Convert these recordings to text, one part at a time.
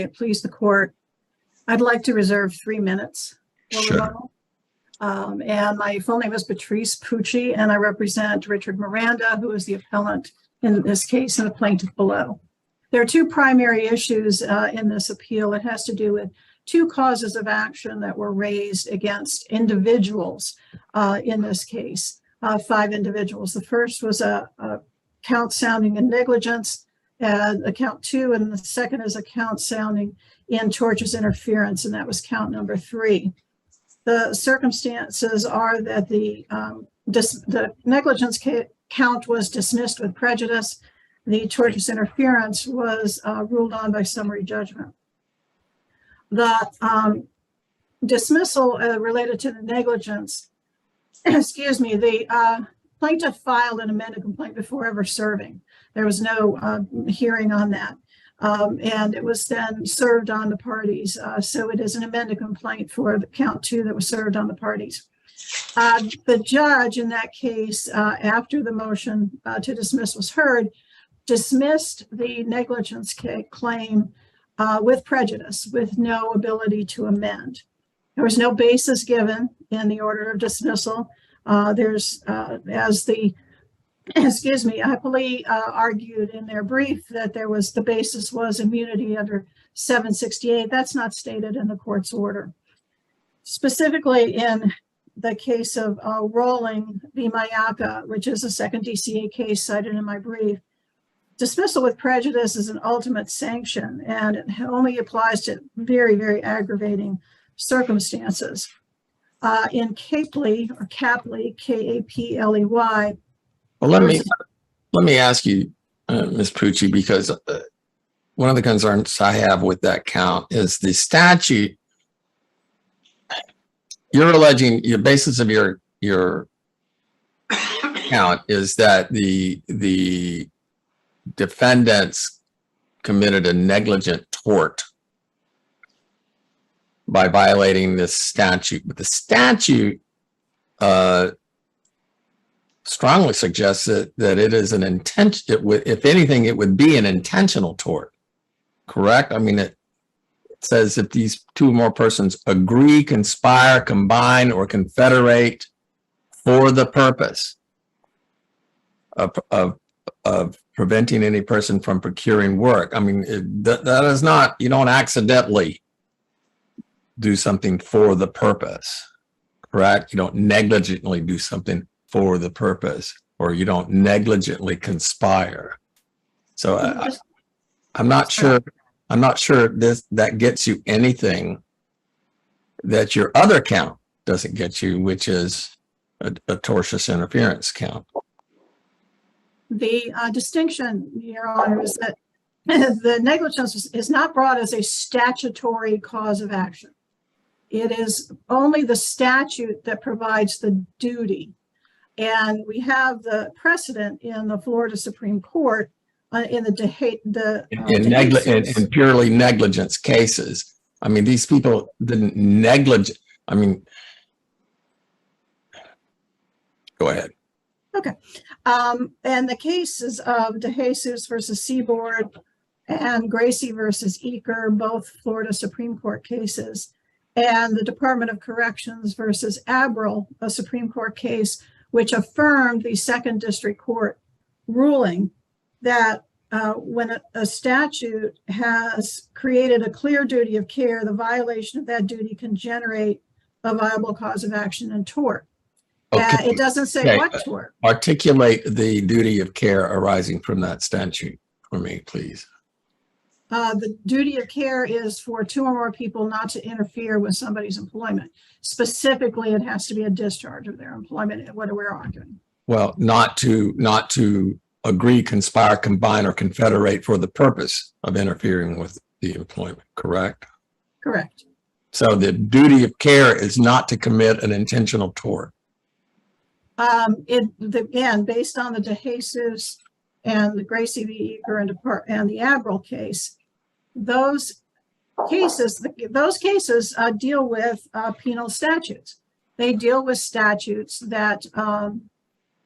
Please the court. I'd like to reserve 3 minutes. Sure. And my full name is Patrice Pucci, and I represent Richard Miranda, who is the appellant in this case and the plaintiff below. There are two primary issues in this appeal. It has to do with two causes of action that were raised against individuals in this case, 5 individuals. The first was a count sounding in negligence, count 2, and the second is a count sounding in tortious interference, and that was count number 3. The circumstances are that the negligence count was dismissed with prejudice. The tortious interference was ruled on by summary judgment. The dismissal related to the negligence, the plaintiff filed an amended complaint before ever serving. There was no hearing on that. And it was then served on the parties. So it is an amended complaint for the count 2 that was served on the parties. The judge in that case, after the motion to dismiss was heard, dismissed the negligence claim with prejudice, with no ability to amend. There was no basis given in the order of dismissal. As the appellee argued in their brief that the basis was immunity under 768. That's not stated in the court's order. Specifically in the case of Rolling v. Mayaka, which is a second DCA case cited in my brief, dismissal with prejudice is an ultimate sanction, and it only applies to very, very aggravating circumstances. In Capley, or Capley, K-A-P-L-E-Y. Well, let me ask you, Ms. Pucci, because one of the concerns I have with that count is the statute. You're alleging your basis of your count is that the defendants committed a negligent tort by violating this statute, but the statute strongly suggests that it is an intention. If anything, it would be an intentional tort, correct? I mean, it says if these 2 or more persons agree, conspire, combine, or confederate for the purpose of preventing any person from procuring work. I mean, that is not, you don't accidentally do something for the purpose, correct? You don't negligently do something for the purpose, or you don't negligently conspire. So I'm not sure that gets you anything that your other count doesn't get you, which is a tortious interference count. The distinction, Your Honor, is that the negligence is not brought as a statutory cause of action. It is only the statute that provides the duty. And we have the precedent in the Florida Supreme Court in purely negligence cases. I mean, these people didn't negligent. I mean, go ahead. Okay. And the cases of DeJesus versus Seaboard and Gracie versus Eaker, both Florida Supreme Court cases, and the Department of Corrections versus Abril, a Supreme Court case, which affirmed the Second District Court ruling that when a statute has created a clear duty of care, the violation of that duty can generate a viable cause of action in tort. Okay. It doesn't say what tort. Articulate the duty of care arising from that statute for me, please. The duty of care is for 2 or more people not to interfere with somebody's employment. Specifically, it has to be a discharge of their employment. What we're arguing. Well, not to agree, conspire, combine, or confederate for the purpose of interfering with the employment. Correct. Correct. So the duty of care is not to commit an intentional tort. Again, based on the DeJesus and the Gracie v. Eaker and the Abril case, those cases deal with penal statutes. They deal with statutes that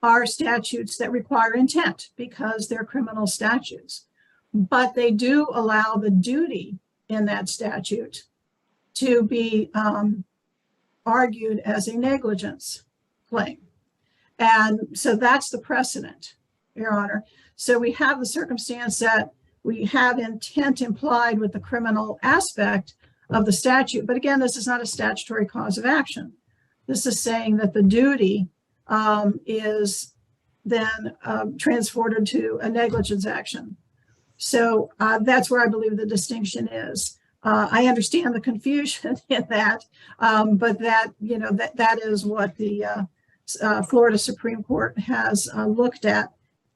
are statutes that require intent because they're criminal statutes. But they do allow the duty in that statute to be argued as a negligence claim. And so that's the precedent, Your Honor. So we have the circumstance that we have intent implied with the criminal aspect of the statute. But again, this is not a statutory cause of action. This is saying that the duty is then transported to a negligence action. So that's where I believe the distinction is. I understand the confusion in that, but that is what the Florida Supreme Court has looked at.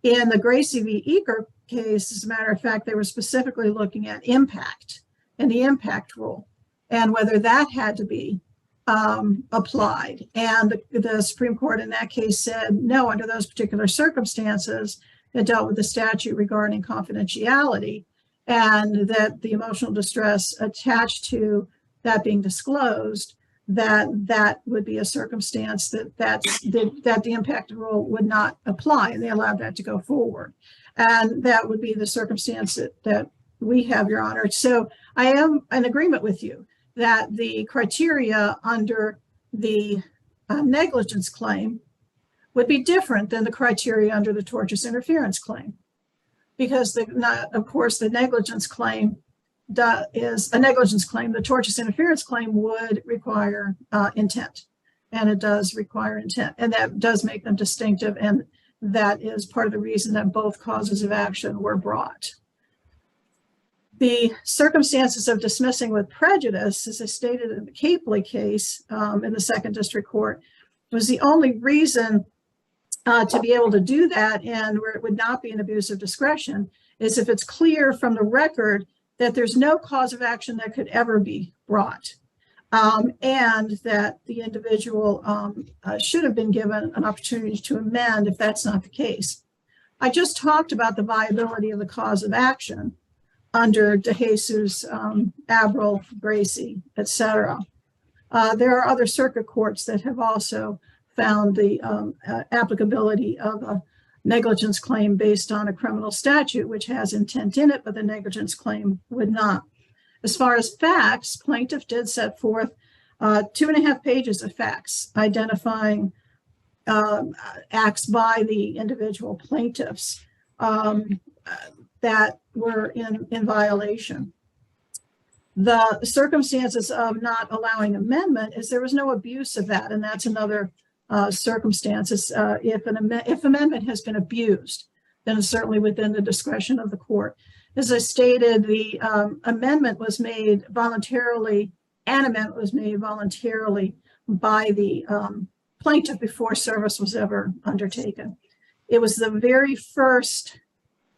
In the Gracie v. Eaker case, as a matter of fact, they were specifically looking at impact and the impact rule and whether that had to be applied. And the Supreme Court in that case said, no, under those particular circumstances, it dealt with the statute regarding confidentiality, and that the emotional distress attached to that being disclosed, that would be a circumstance that the impact rule would not apply, and they allowed that to go forward. And that would be the circumstance that we have, Your Honor. So I am in agreement with you that the criteria under the negligence claim would be different than the criteria under the tortious interference claim, because of course the negligence claim is a negligence claim. The tortious interference claim would require intent, and it does require intent, and that does make them distinctive, and that is part of the reason that both causes of action were brought. The circumstances of dismissing with prejudice, as I stated in the Capely case in the Second District Court, was the only reason to be able to do that, and where it would not be an abuse of discretion, is if it's clear from the record that there's no cause of action that could ever be brought, and that the individual should have been given an opportunity to amend if that's not the case. I just talked about the viability of the cause of action under DeJesus, Abril, Gracie, etc. There are other circuit courts that have also found the applicability of a negligence claim based on a criminal statute, which has intent in it, but the negligence claim would not. As far as facts, plaintiff did set forth 2.5 pages of facts identifying acts by the individual plaintiffs that were in violation. The circumstances of not allowing amendment is there was no abuse of that, and that's another circumstances. If amendment has been abused, then it's certainly within the discretion of the court. As I stated, the amendment was made voluntarily, an amendment was made voluntarily by the plaintiff before service was ever undertaken. It was the very first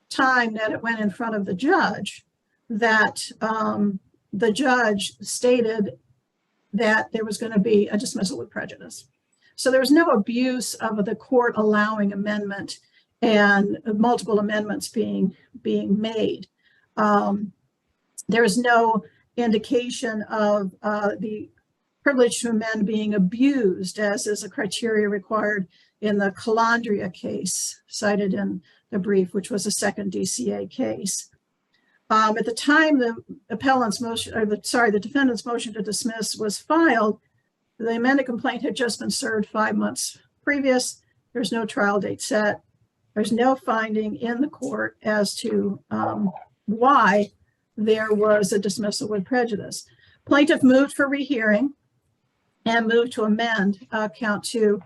time that it went in front of the judge that the judge stated that there was going to be a dismissal with prejudice. So there was no abuse of the court allowing amendment and multiple amendments being made. There is no indication of the privilege to amend being abused, as is a criteria required in the Calandria case cited in the brief, which was a second DCA case. At the time the defendant's motion to dismiss was filed, the amended complaint had just been served 5 months previous. There's no trial date set. There's no finding in the court as to why there was a dismissal with prejudice. Plaintiff moved for rehearing and moved to amend count 2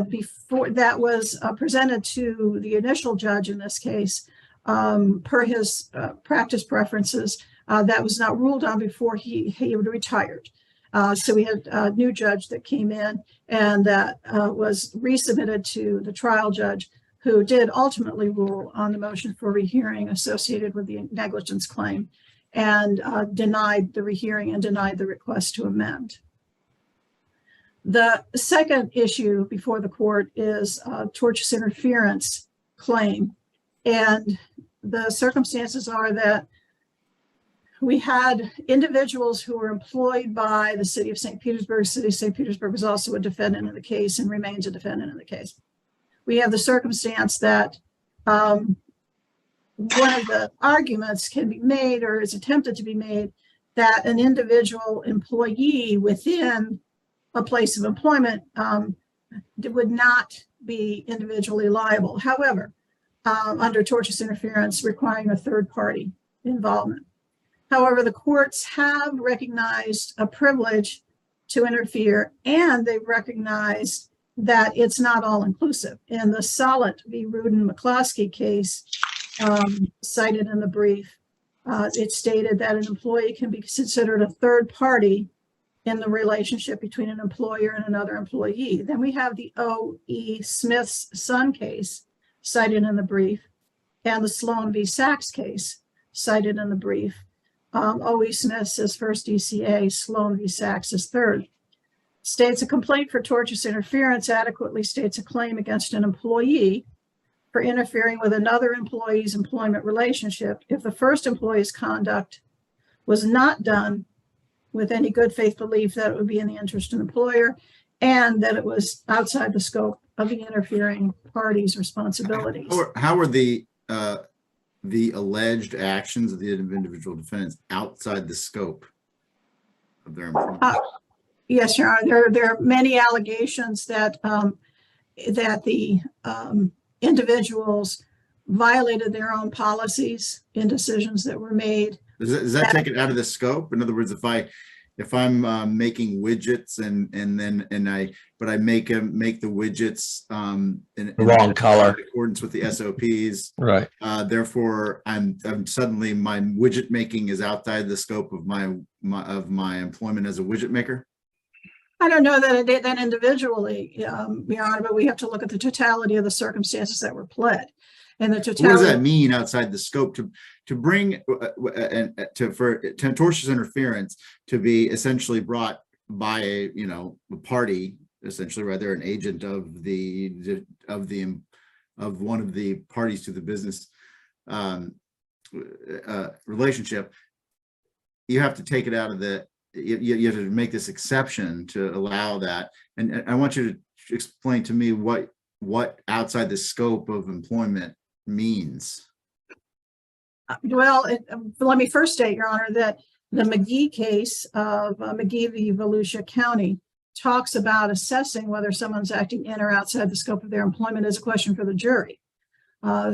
before that was presented to the initial judge in this case per his practice preferences. That was not ruled on before he retired. So we had a new judge that came in, and that was resubmitted to the trial judge, who did ultimately rule on the motion for rehearing associated with the negligence claim, and denied the rehearing and denied the request to amend. The second issue before the court is tortious interference claim. And the circumstances are that we had individuals who were employed by the city of St. Petersburg. City of St. Petersburg was also a defendant in the case and remains a defendant in the case. We have the circumstance that one of the arguments can be made, or is attempted to be made, that an individual employee within a place of employment would not be individually liable. However, under tortious interference requiring a third party involvement. However, the courts have recognized a privilege to interfere, and they've recognized that it's not all inclusive. In the Solid v. Rudin-McCloskey case cited in the brief, it stated that an employee can be considered a third party in the relationship between an employer and another employee. Then we have the O.E. Smith's son case cited in the brief, and the Sloan v. Sachs case cited in the brief. O.E. Smith says first DCA, Sloan v. Sachs is third. States a complaint for tortious interference adequately states a claim against an employee for interfering with another employee's employment relationship if the first employee's conduct was not done with any good faith belief that it would be in the interest of the employer and that it was outside the scope of the interfering party's responsibilities. How are the alleged actions of the individual defendants outside the scope of their employment? Yes, Your Honor. There are many allegations that that the individuals violated their own policies in decisions that were made. Does that take it out of the scope? In other words, if I'm making widgets but I make the widgets in The wrong color. in accordance with the SOPs, Right. therefore I'm suddenly my widget making is outside the scope of my employment as a widget maker. I don't know that that individually, Your Honor, but we have to look at the totality of the circumstances that were pled. And the totality. What does that mean outside the scope to bring for tortious interference to be essentially brought by a party, essentially, rather an agent of one of the parties to the business relationship? You have to take it out of the. You have to make this exception to allow that, and I want you to explain to me what outside the scope of employment means. Well, let me first state, Your Honor, that the McGee case of McGee v. Volusia County talks about assessing whether someone's acting in or outside the scope of their employment as a question for the jury.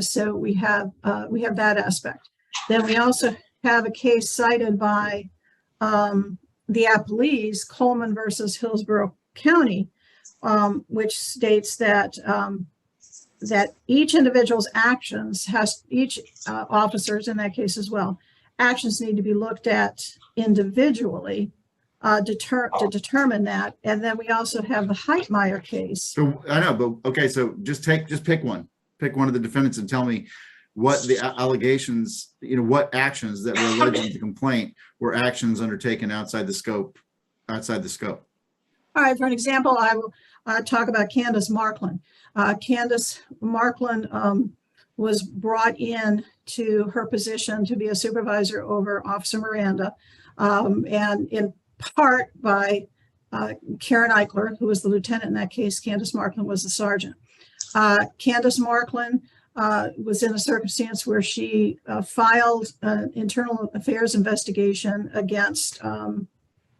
So we have that aspect. Then we also have a case cited by the appellees, Coleman versus Hillsborough County, which states that that each individual's actions each officers in that case as well, actions need to be looked at individually to determine that. And then we also have the Heitmeyer case. So I know, but okay, so just pick one of the defendants and tell me what the allegations, what actions that were alleged in the complaint were actions undertaken outside the scope. All right, for an example, I will talk about Candace Markland. Candace Markland was brought in to her position to be a supervisor over Officer Miranda, and in part by Karen Eichler, who was the lieutenant in that case. Candace Markland was the sergeant. Candace Markland was in a circumstance where she filed an internal affairs investigation against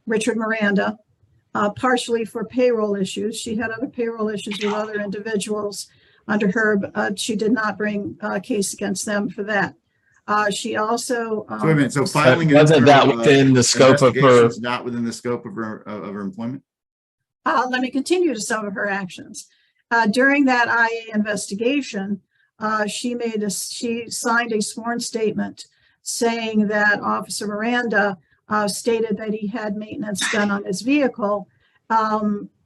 Richard Miranda, partially for payroll issues. She had other payroll issues with other individuals under her, but she did not bring a case against them for that. She also so wait a minute. So filing wasn't that within the scope of her? Not within the scope of her employment. Let me continue to some of her actions. During that IA investigation, she signed a sworn statement saying that Officer Miranda stated that he had maintenance done on his vehicle.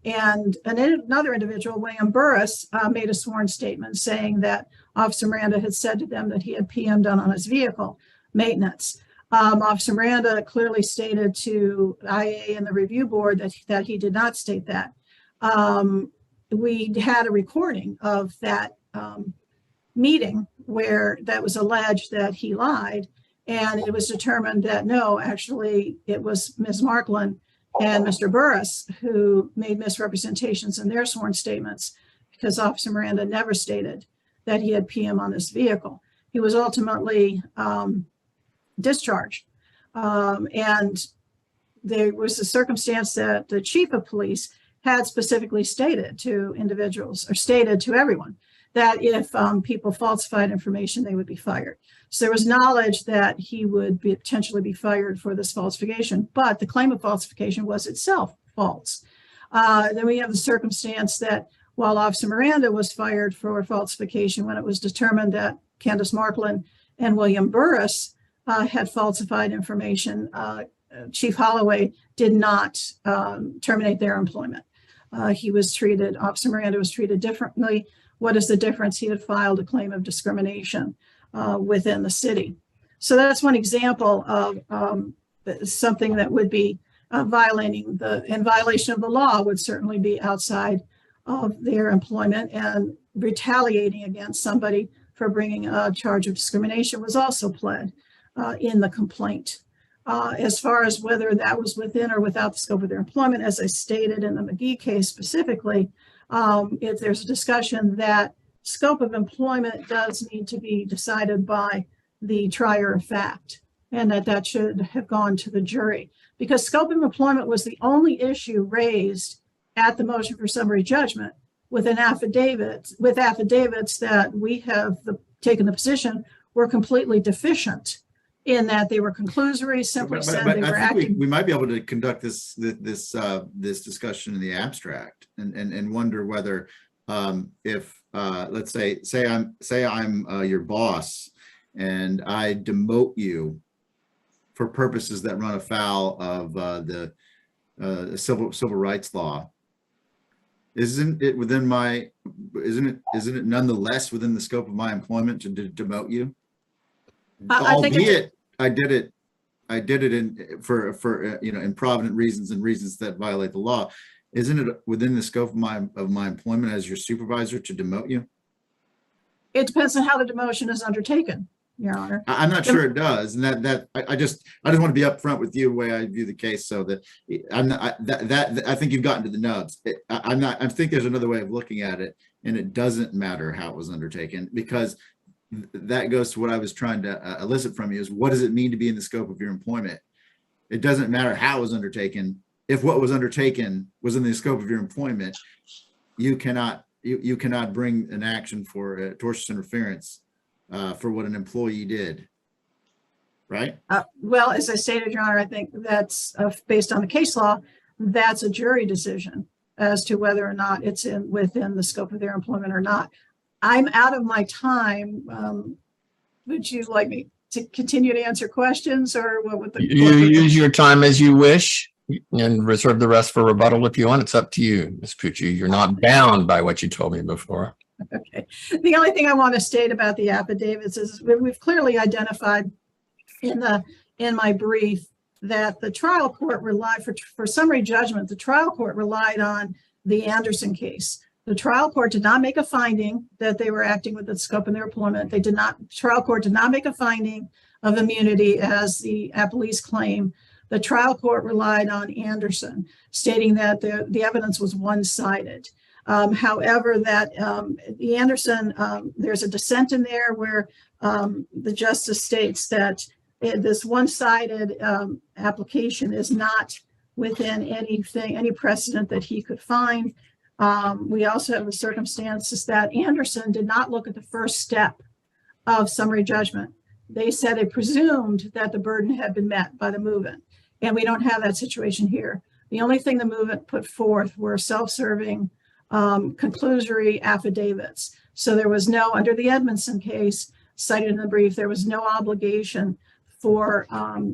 And another individual, William Burris, made a sworn statement saying that Officer Miranda had said to them that he had PM done on his vehicle maintenance. Officer Miranda clearly stated to IA and the review board that he did not state that. We had a recording of that meeting where that was alleged that he lied, and it was determined that no, actually it was Ms. Markland and Mr. Burris who made misrepresentations in their sworn statements, because Officer Miranda never stated that he had PM on this vehicle. He was ultimately discharged. And there was a circumstance that the chief of police had specifically stated to individuals, or stated to everyone, that if people falsified information, they would be fired. So there was knowledge that he would potentially be fired for this falsification, but the claim of falsification was itself false. Then we have the circumstance that while Officer Miranda was fired for falsification, when it was determined that Candace Markland and William Burris had falsified information, Chief Holloway did not terminate their employment. Officer Miranda was treated differently. What is the difference? He had filed a claim of discrimination within the city. So that's one example of something that would be in violation of the law, would certainly be outside of their employment, and retaliating against somebody for bringing a charge of discrimination was also pled in the complaint. As far as whether that was within or without the scope of their employment, as I stated in the McGee case specifically, if there's a discussion that scope of employment does need to be decided by the trier of fact, and that should have gone to the jury, because scope of employment was the only issue raised at the motion for summary judgment with affidavits that we have taken the position were completely deficient, in that they were conclusory, simply said they were acting. We might be able to conduct this discussion in the abstract and wonder whether if let's say I'm your boss and I demote you for purposes that run afoul of the civil rights law. Isn't it nonetheless within the scope of my employment to demote you? Albeit I did it in for improvident reasons and reasons that violate the law. Isn't it within the scope of my employment as your supervisor to demote you? It depends on how the demotion is undertaken, Your Honor. I'm not sure it does, and I just want to be upfront with you the way I view the case, so that I think you've gotten to the nubs. I think there's another way of looking at it, and it doesn't matter how it was undertaken, because that goes to what I was trying to elicit from you, is what does it mean to be in the scope of your employment? It doesn't matter how it was undertaken. If what was undertaken was in the scope of your employment, you cannot bring an action for tortious interference for what an employee did, right? Well, as I stated, Your Honor, I think that's based on the case law, that's a jury decision as to whether or not it's within the scope of their employment or not. I'm out of my time. Would you like me to continue to answer questions, or what would the You use your time as you wish and reserve the rest for rebuttal if you want. It's up to you, Ms. Pucci. You're not bound by what you told me before. Okay. The only thing I want to state about the affidavits is we've clearly identified in my brief that the trial court relied for summary judgment. The trial court relied on the Anderson case. The trial court did not make a finding that they were acting with the scope of their employment. Trial court did not make a finding of immunity as the appellees claim. The trial court relied on Anderson, stating that the evidence was one-sided. However, that the Anderson, there's a dissent in there where the justice states that this one-sided application is not within any precedent that he could find. We also have the circumstances that Anderson did not look at the first step of summary judgment. They said it presumed that the burden had been met by the movement, and we don't have that situation here. The only thing the movement put forth were self-serving conclusory affidavits. So there was no, under the Edmondson case cited in the brief, there was no obligation for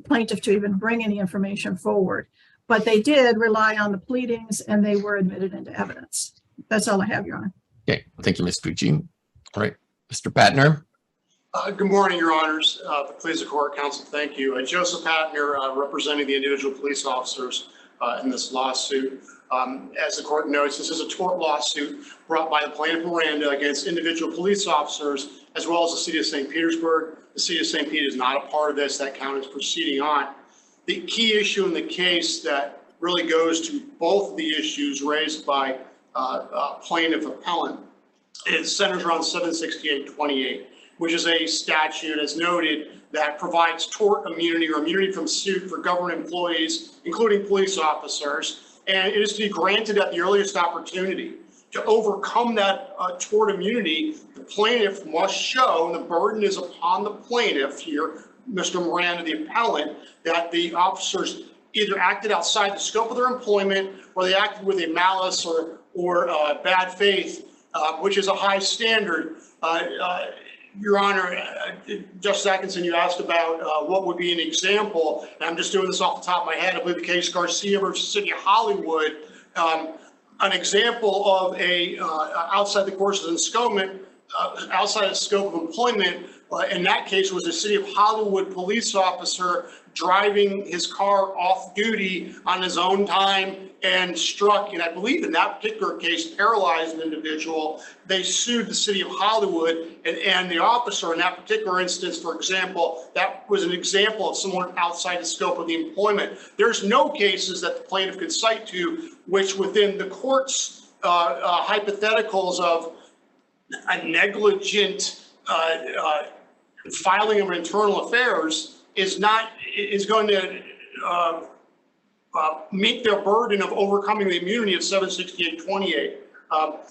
plaintiff to even bring any information forward. But they did rely on the pleadings, and they were admitted into evidence. That's all I have, Your Honor. Okay, thank you, Ms. Pucci. All right, Mr. Patner. Good morning, Your Honors. Please, the court, counsel, thank you. Joseph Patner, representing the individual police officers in this lawsuit. As the court notes, this is a tort lawsuit brought by the plaintiff Miranda against individual police officers, as well as the city of St. Petersburg. The city of St. Pete is not a part of this. That count is proceeding on. The key issue in the case that really goes to both of the issues raised by plaintiff appellant, it centers around 768-28, which is a statute, as noted, that provides tort immunity or immunity from suit for government employees, including police officers, and it is to be granted at the earliest opportunity. To overcome that tort immunity, the plaintiff must show, and the burden is upon the plaintiff here, Mr. Miranda, the appellant, that the officers either acted outside the scope of their employment or they acted with a malice or bad faith, which is a high standard. Your Honor, Justice Atkinson, you asked about what would be an example, and I'm just doing this off the top of my head. I believe the case Garcia versus City of Hollywood, an example of a outside the course of employment, outside the scope of employment, in that case was a City of Hollywood police officer driving his car off duty on his own time and struck, and I believe in that particular case, paralyzed an individual. They sued the City of Hollywood and the officer in that particular instance, for example, that was an example of someone outside the scope of the employment. There's no cases that the plaintiff could cite to which within the court's hypotheticals of a negligent filing of internal affairs is going to meet their burden of overcoming the immunity of 768-28.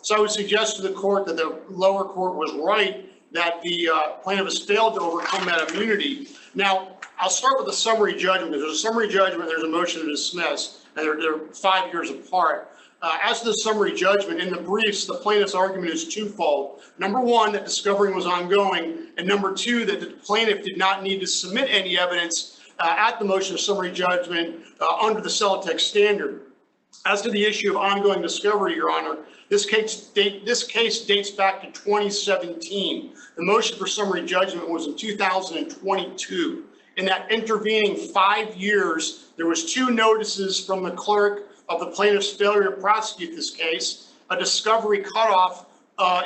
So I would suggest to the court that the lower court was right, that the plaintiff has failed to overcome that immunity. Now, I'll start with the summary judgment. There's a summary judgment, there's a motion to dismiss, and they're 5 years apart. As to the summary judgment, in the briefs, the plaintiff's argument is twofold. Number one, that discovery was ongoing, and number two, that the plaintiff did not need to submit any evidence at the motion of summary judgment under the Celotex standard. As to the issue of ongoing discovery, Your Honor, this case dates back to 2017. The motion for summary judgment was in 2022. In that intervening 5 years, there was 2 notices from the clerk of the plaintiff's failure to prosecute this case, a discovery cutoff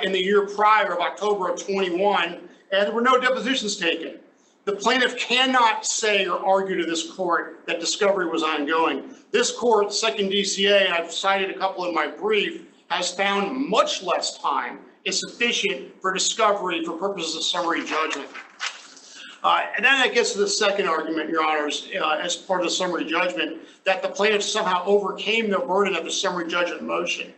in the year prior of October of 21, and there were no depositions taken. The plaintiff cannot say or argue to this court that discovery was ongoing. This court, second DCA, and I've cited a couple in my brief, has found much less time is sufficient for discovery for purposes of summary judgment. And then that gets to the second argument, Your Honors, as part of the summary judgment, that the plaintiff somehow overcame the burden of the summary judgment motion.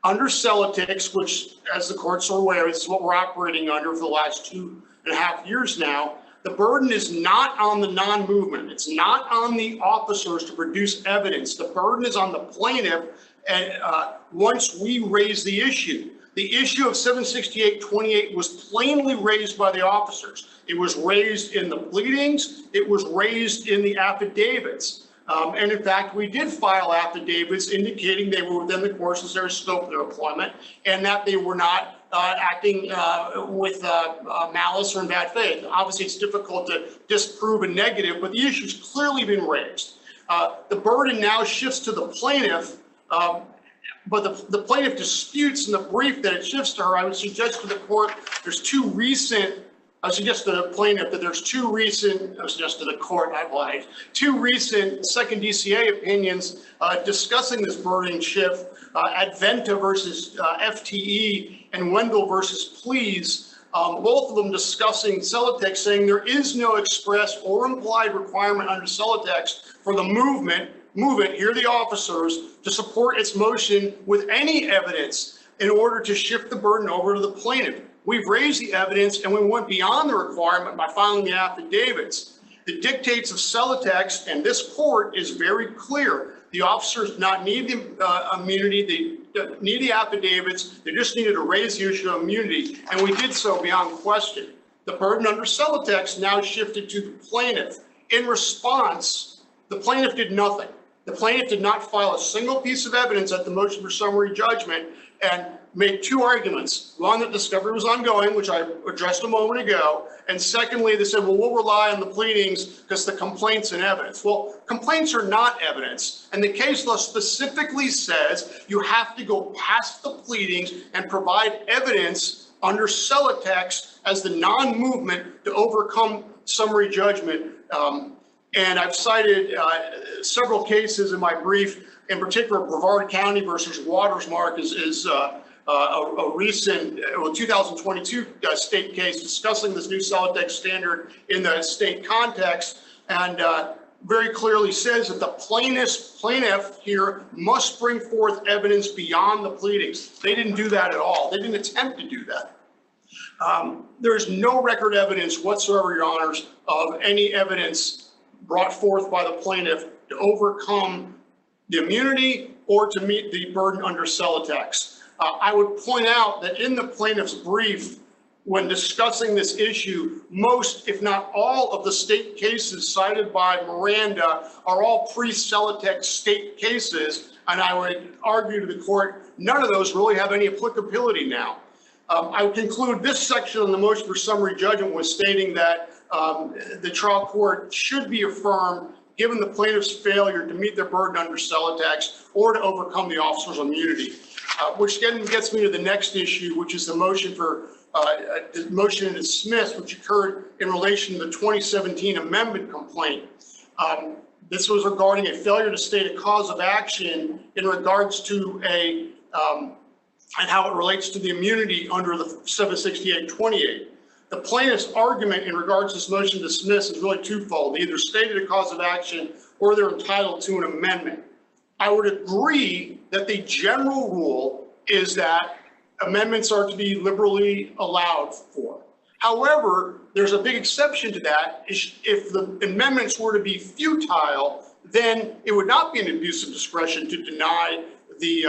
Under Celotex, which, as the courts are aware, this is what we're operating under for the last 2.5 years now, the burden is not on the non-movement. It's not on the officers to produce evidence. The burden is on the plaintiff, and once we raise the issue. The issue of 768-28 was plainly raised by the officers. It was raised in the pleadings. It was raised in the affidavits. And in fact, we did file affidavits indicating they were within the course of their scope of their employment and that they were not acting with malice or in bad faith. Obviously, it's difficult to disprove a negative, but the issue's clearly been raised. The burden now shifts to the plaintiff, but the plaintiff disputes in the brief that it shifts to her. I would suggest to the court there's 2 recent, I suggest to the plaintiff that there's 2 recent, I suggest to the court, I lied, 2 recent second DCA opinions discussing this burden shift, Adventa versus FTE and Wendell versus Please, both of them discussing Celotex, saying there is no express or implied requirement under Celotex for the movement, here the officers, to support its motion with any evidence in order to shift the burden over to the plaintiff. We've raised the evidence and we went beyond the requirement by filing the affidavits. The dictates of Celotex and this court is very clear. The officers not need the immunity, they need the affidavits, they just needed to raise the issue of immunity, and we did so beyond question. The burden under Celotex now shifted to the plaintiff. In response, the plaintiff did nothing. The plaintiff did not file a single piece of evidence at the motion for summary judgment and made 2 arguments. One, that discovery was ongoing, which I addressed a moment ago. And secondly, they said, well, we'll rely on the pleadings because the complaints and evidence. Well, complaints are not evidence. And the case law specifically says you have to go past the pleadings and provide evidence under Celotex as the non-movement to overcome summary judgment. And I've cited several cases in my brief, in particular, Brevard County versus Watersmark is a recent 2022 state case discussing this new Celotex standard in the state context, and very clearly says that the plaintiff here must bring forth evidence beyond the pleadings. They didn't do that at all. They didn't attempt to do that. There's no record evidence whatsoever, Your Honors, of any evidence brought forth by the plaintiff to overcome the immunity or to meet the burden under Celotex. I would point out that in the plaintiff's brief, when discussing this issue, most, if not all, of the state cases cited by Miranda are all pre-Celotex state cases, and I would argue to the court, none of those really have any applicability now. I would conclude this section on the motion for summary judgment was stating that the trial court should be affirmed given the plaintiff's failure to meet their burden under Celotex or to overcome the officer's immunity, which then gets me to the next issue, which is the motion for motion to dismiss, which occurred in relation to the 2017 amendment complaint. This was regarding a failure to state a cause of action in regards to and how it relates to the immunity under the 768-28. The plaintiff's argument in regards to this motion to dismiss is really twofold. They either stated a cause of action or they're entitled to an amendment. I would agree that the general rule is that amendments are to be liberally allowed for. However, there's a big exception to that. If the amendments were to be futile, then it would not be an abuse of discretion to deny the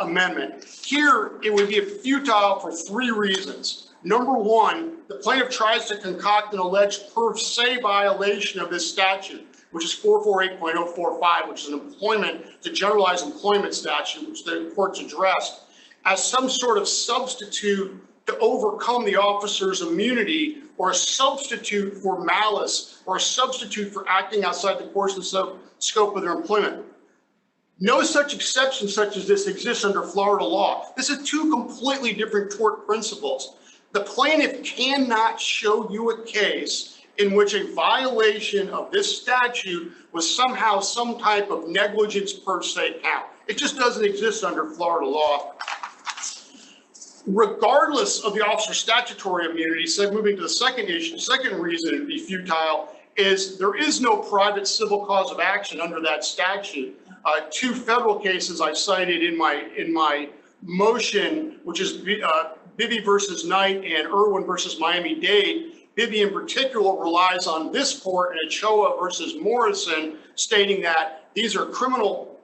amendment. Here, it would be futile for three reasons. Number one, the plaintiff tries to concoct an alleged per se violation of this statute, which is 448.045, which is an employment to generalized employment statute, which the court's addressed, as some sort of substitute to overcome the officer's immunity, or a substitute for malice, or a substitute for acting outside the course and scope of their employment. No such exception such as this exists under Florida law. This is two completely different tort principles. The plaintiff cannot show you a case in which a violation of this statute was somehow some type of negligence per se count. It just doesn't exist under Florida law. Regardless of the officer's statutory immunity, so moving to the second issue, the second reason it'd be futile is there is no private civil cause of action under that statute. Two federal cases I cited in my motion, which is Bibby versus Knight and Irwin versus Miami-Dade. Bibby in particular relies on this court and Ochoa versus Morrison, stating that these are criminal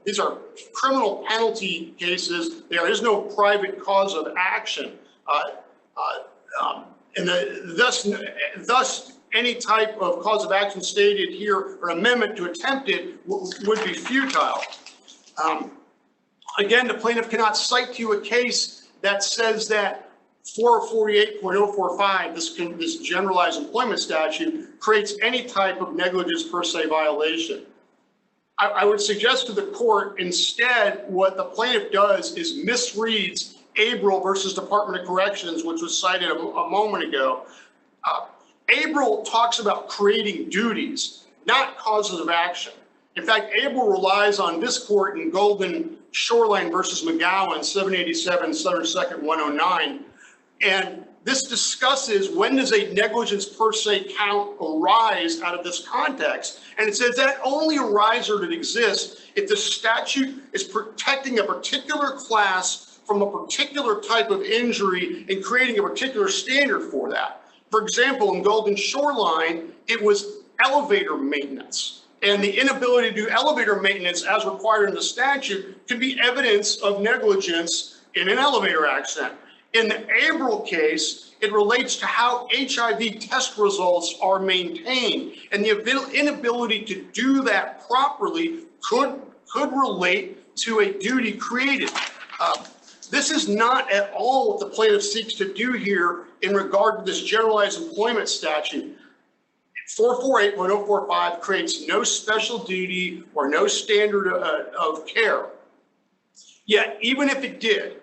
penalty cases. There is no private cause of action, and thus any type of cause of action stated here or amendment to attempt it would be futile. Again, the plaintiff cannot cite to you a case that says that 448.045, this generalized employment statute, creates any type of negligence per se violation. I would suggest to the court instead what the plaintiff does is misreads Abril versus Department of Corrections, which was cited a moment ago. Abril talks about creating duties, not causes of action. In fact, Abril relies on this court in Golden Shoreline versus McGowan, 787 Southern 2nd 109. And this discusses when does a negligence per se count arise out of this context. And it says that only arises that exists if the statute is protecting a particular class from a particular type of injury and creating a particular standard for that. For example, in Golden Shoreline, it was elevator maintenance. And the inability to do elevator maintenance as required in the statute could be evidence of negligence in an elevator accident. In the Abril case, it relates to how HIV test results are maintained. And the inability to do that properly could relate to a duty created. This is not at all what the plaintiff seeks to do here in regard to this generalized employment statute. 448.045 creates no special duty or no standard of care. Yet, even if it did,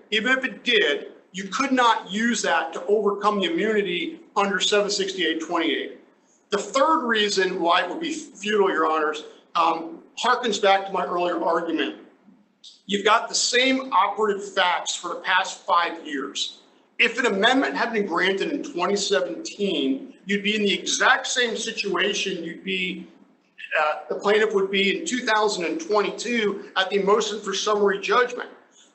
you could not use that to overcome the immunity under 768-28. The third reason why it would be futile, Your Honors, harkens back to my earlier argument. You've got the same operative facts for the past 5 years. If an amendment had been granted in 2017, you'd be in the exact same situation the plaintiff would be in 2022 at the motion for summary judgment.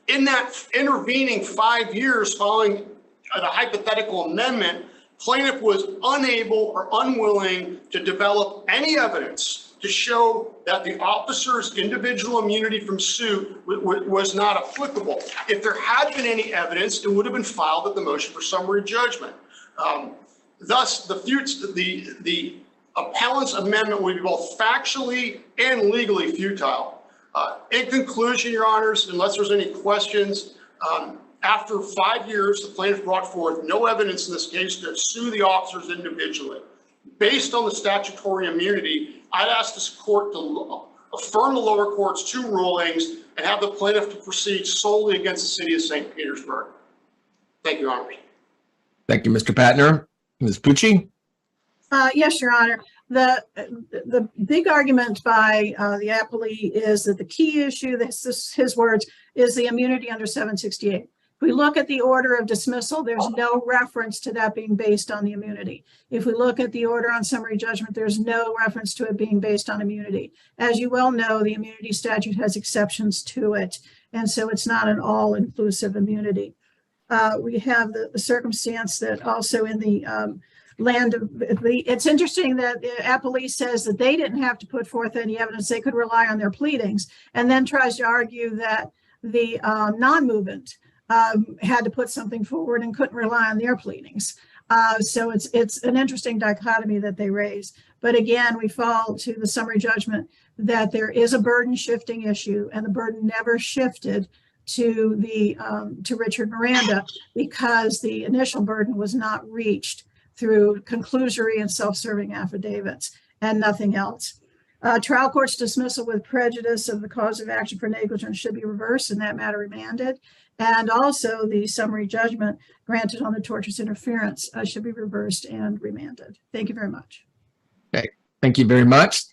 In that intervening 5 years following the hypothetical amendment, plaintiff was unable or unwilling to develop any evidence to show that the officer's individual immunity from suit was not applicable. If there had been any evidence, it would have been filed at the motion for summary judgment. Thus, the appellant's amendment would be both factually and legally futile. In conclusion, Your Honors, unless there's any questions, after 5 years, the plaintiff brought forth no evidence in this case to sue the officers individually. Based on the statutory immunity, I'd ask this court to affirm the lower court's 2 rulings and have the plaintiff to proceed solely against the city of St. Petersburg. Thank you, Your Honors. Thank you, Mr. Patner. Ms. Pucci? Yes, Your Honor. The big argument by the appellee is that the key issue, this is his words, is the immunity under 768. If we look at the order of dismissal, there's no reference to that being based on the immunity. If we look at the order on summary judgment, there's no reference to it being based on immunity. As you well know, the immunity statute has exceptions to it, and so it's not an all-inclusive immunity. We have the circumstance that also in the it's interesting that the appellee says that they didn't have to put forth any evidence, they could rely on their pleadings, and then tries to argue that the non-movement had to put something forward and couldn't rely on their pleadings. So it's an interesting dichotomy that they raise. But again, we fall to the summary judgment that there is a burden shifting issue, and the burden never shifted to Richard Miranda because the initial burden was not reached through conclusory and self-serving affidavits and nothing else. Trial court's dismissal with prejudice of the cause of action for negligence should be reversed and that matter remanded. And also the summary judgment granted on the tortious interference should be reversed and remanded. Thank you very much. Okay, thank you very much.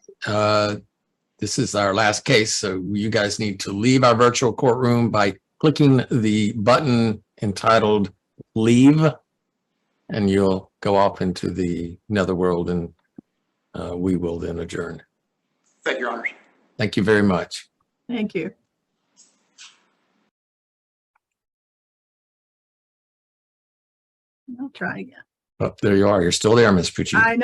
This is our last case, so you guys need to leave our virtual courtroom by clicking the button entitled Leave, and you'll go off into the netherworld, and we will then adjourn. Thank you, Your Honors. Thank you very much. Thank you. I'll try again. Oh, there you are. You're still there, Ms. Pucci. I know.